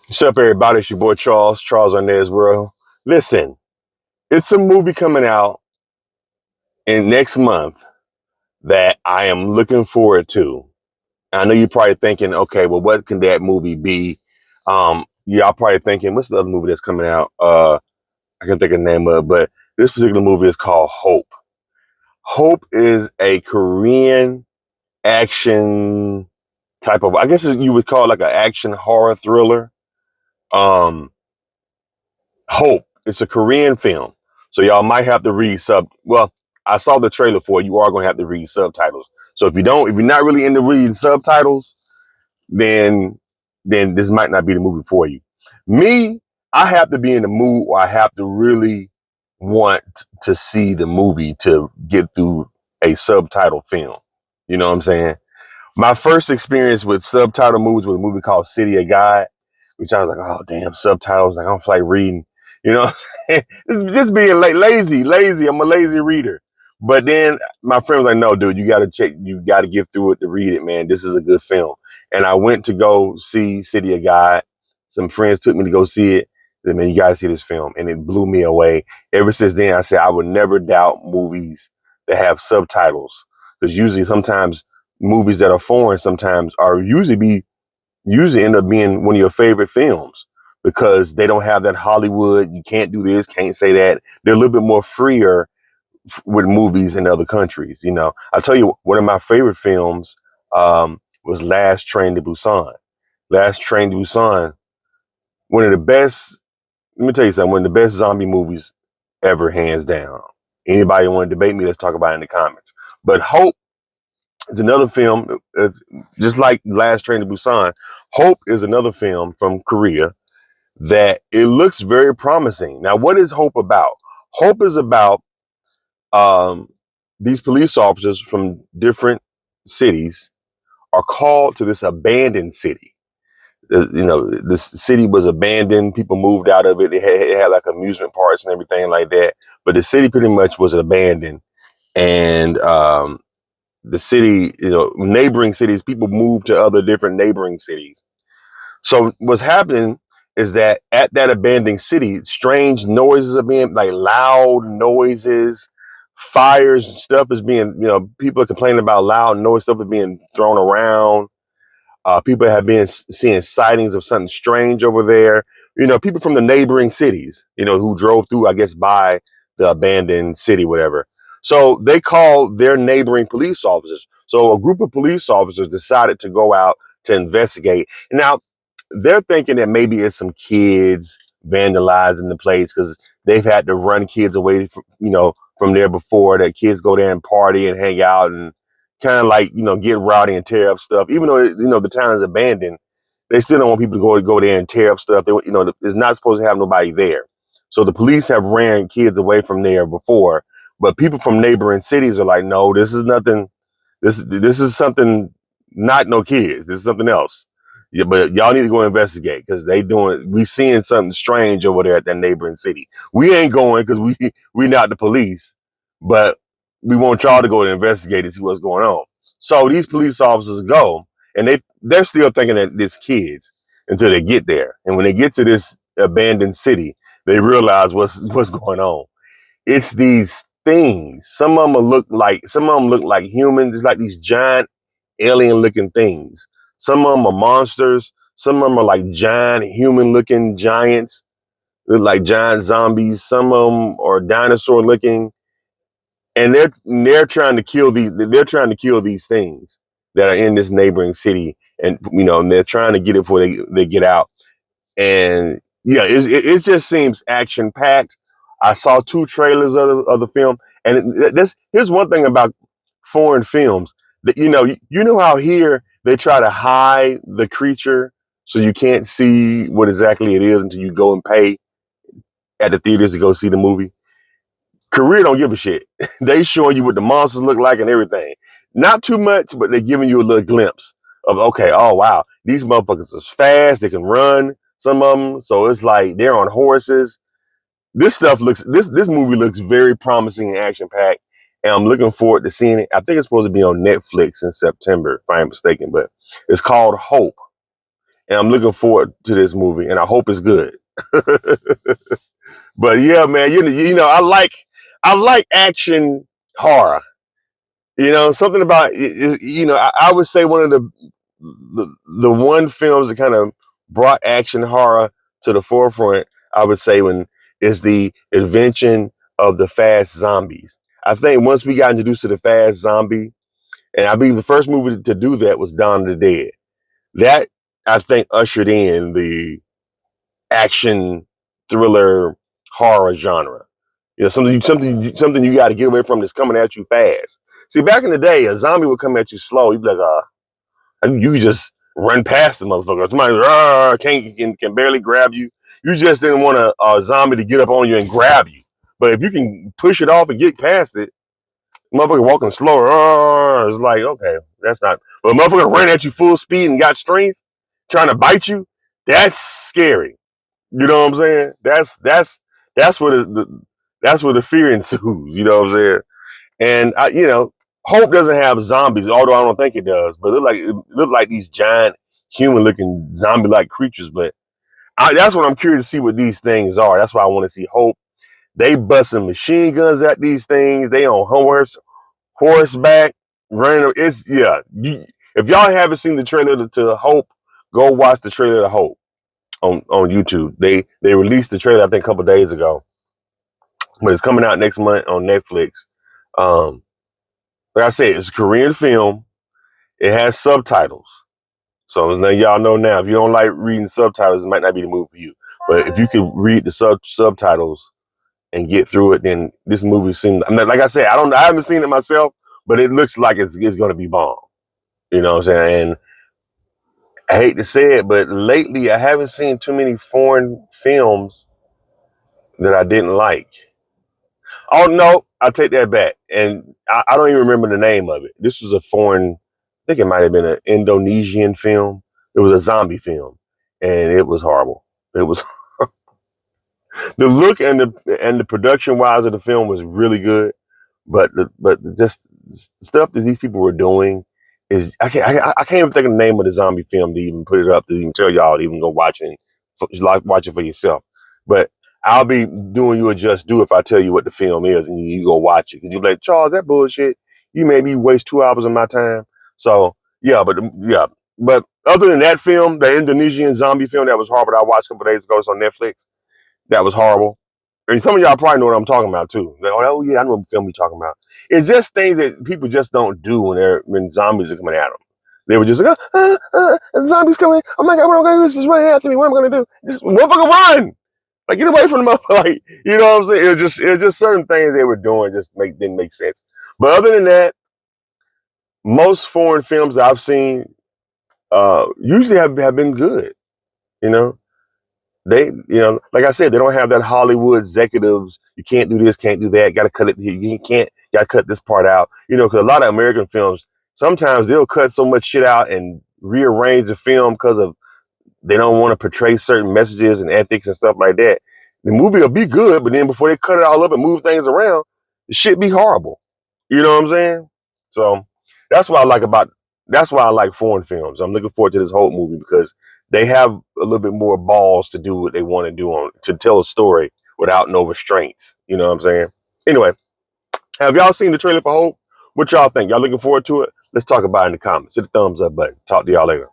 What's up, everybody? It's your boy Charles Arnez World. Listen, it's a movie coming out in next month that I am looking forward to. I know you're probably thinking, okay, well, what can that movie be? Y'all probably thinking, what's the other movie that's coming out? I can't think of the name of it, but this particular movie is called Hope. Hope is a Korean action type of, I guess you would call it like an action horror thriller. Um, Hope. It's a Korean film. So y'all might have to read well, I saw the trailer for it. You are gonna have to read subtitles. So if you're not really into reading subtitles, then this might not be the movie for you. Me, I have to be in the mood or I have to really want to see the movie to get through a subtitle film. You know what I'm saying? My first experience with subtitle movies was a movie called City of God, which I was like, oh damn, subtitles. Like I don't feel like reading. You know what I'm saying? It's just being lazy. I'm a lazy reader. But then my friend was like, no, dude, you gotta check, you gotta get through it to read it, man. This is a good film. And I went to go see City of God. Some friends took me to go see it. They said, man, you gotta see this film. And it blew me away. Ever since then, I said I would never doubt movies that have subtitles. Because usually sometimes movies that are foreign sometimes are usually end up being one of your favorite films because they don't have that Hollywood. You can't do this, can't say that. They're a little bit more freer with movies in other countries. You know, I tell you, one of my favorite films was Last Train to Busan. Last Train to Busan, one of the best. Let me tell you something. One of the best zombie movies ever, hands down. Anybody want to debate me? Let's talk about it in the comments. But Hope, it's another film. It's just like Last Train to Busan. Hope is another film from Korea that it looks very promising. Now, what is Hope about? Hope is about um, these police officers from different cities are called to this abandoned city. This city was abandoned. People moved out of it. It had like amusement parks and everything like that. But the city pretty much was abandoned. And the city, neighboring cities, people moved to other different neighboring cities. So what's happening is that at that abandoned city, strange noises are being like loud noises, fires, stuff is being, people are complaining about loud noise, stuff is being thrown around. People have been seeing sightings of something strange over there. People from the neighboring cities, who drove through, I guess, by the abandoned city, whatever. So they called their neighboring police officers. So a group of police officers decided to go out to investigate. Now, they're thinking that maybe it's some kids vandalizing the place because they've had to run kids away from there before. That kids go there and party and hang out and kind of like get rowdy and tear up stuff. Even though the town is abandoned, they still don't want people to go there and tear up stuff. They it's not supposed to have nobody there. So the police have ran kids away from there before, but people from neighboring cities are like, no, this is nothing. This is something, not no kids. This is something else. Yeah, but y'all need to go investigate because we seeing something strange over there at that neighboring city. We ain't going because we not the police, but we want y'all to go and investigate and see what's going on. So these police officers go and they're still thinking that it's kids until they get there. And when they get to this abandoned city, they realize what's going on. It's these things. Some of them look like humans. It's like these giant alien looking things. Some of them are monsters. Some of them are like giant human looking giants. They're like giant zombies. Some of them are dinosaur looking, and they're trying to kill these. They're trying to kill these things that are in this neighboring city, and and they're trying to get it before they get out. And yeah, it just seems action packed. I saw two trailers of the film, and this here's one thing about foreign films that you know how here they try to hide the creature so you can't see what exactly it is until you go and pay at the theaters to go see the movie. Korea don't give a shit. They showing you what the monsters look like and everything. Not too much, but they're giving you a little glimpse of okay, oh wow, these motherfuckers are fast. They can run. Some of them, so it's like they're on horses. This movie looks very promising and action packed, and I'm looking forward to seeing it. I think it's supposed to be on Netflix in September, if I'm mistaken, but it's called Hope. and I'm looking forward to this movie, and I hope it's good. But yeah, man, you know, I like action horror. You know, something about you know, I would say one of the one films that kind of brought action horror to the forefront. I would say when is the invention of the fast zombies. I think once we got introduced to the fast zombie, and I believe the first movie to do that was Dawn of the Dead. That I think ushered in the action thriller horror genre. You know, something you got to get away from that's coming at you fast. See, back in the day, a zombie would come at you slow. You'd be like, and you just run past the motherfucker. Somebody can barely grab you. You just didn't want a zombie to get up on you and grab you. But if you can push it off and get past it, motherfucker walking slower. It's like, okay, that's not. But a motherfucker ran at you full speed and got strength, trying to bite you. That's scary. You know what I'm saying? That's where that's where the fear ensues. You know what I'm saying? And you know, Hope doesn't have zombies, although I don't think it does. But it look like these giant human-looking zombie-like creatures. But that's what I'm curious to see what these things are. That's why I want to see Hope. They busting machine guns at these things. They on horseback running. It's yeah. If y'all haven't seen the trailer to Hope, go watch the trailer to Hope on YouTube. They released the trailer I think a couple days ago, but it's coming out next month on Netflix. Um, like I said, it's a Korean film. It has subtitles, so now y'all know now. If you don't like reading subtitles, it might not be the movie for you. But if you can read the subtitles and get through it, then this movie seems. I mean, like I said, I haven't seen it myself, but it looks like it's going to be bomb. You know what I'm saying? And I hate to say it, but lately I haven't seen too many foreign films that I didn't like. Oh no, I take that back, and I don't even remember the name of it. This was a foreign. I think it might have been an Indonesian film. It was a zombie film, and it was horrible. It was the look and the production wise of the film was really good, but just stuff that these people were doing is I can't even think of the name of the zombie film to even put it up to even tell y'all to even go watch it, like watch it for yourself. But I'll be doing you a just do if I tell you what the film is and you go watch it because you're like, Charles, that bullshit. You made me waste 2 hours of my time. So yeah, but other than that film, the Indonesian zombie film that was horrible that I watched a couple days ago, it's on Netflix. That was horrible. And some of y'all probably know what I'm talking about too. Like, oh yeah, I know what film you're talking about. It's just things that people just don't do when zombies are coming at them. They were just like, the zombies coming! Oh my god, what am I gonna do? This is running after me. What am I gonna do? Just motherfucker run! Like get away from the motherfucker! Like you know what I'm saying? It was just certain things they were doing just didn't make sense. But other than that, most foreign films I've seen usually have been good. You know, like I said, they don't have that Hollywood executives. You can't do this, can't do that. Got to cut it. You can't. Got to cut this part out. You know, because a lot of American films sometimes they'll cut so much shit out and rearrange the film because of they don't want to portray certain messages and ethics and stuff like that. The movie will be good, but then before they cut it all up and move things around, the shit be horrible. You know what I'm saying? So that's what I like about. That's why I like foreign films. I'm looking forward to this whole movie because they have a little bit more balls to do what they want to do to tell a story without no restraints. You know what I'm saying? Anyway, have y'all seen the trailer for Hope? What y'all think? Y'all looking forward to it? Let's talk about it in the comments. Hit the thumbs up button. Talk to y'all later.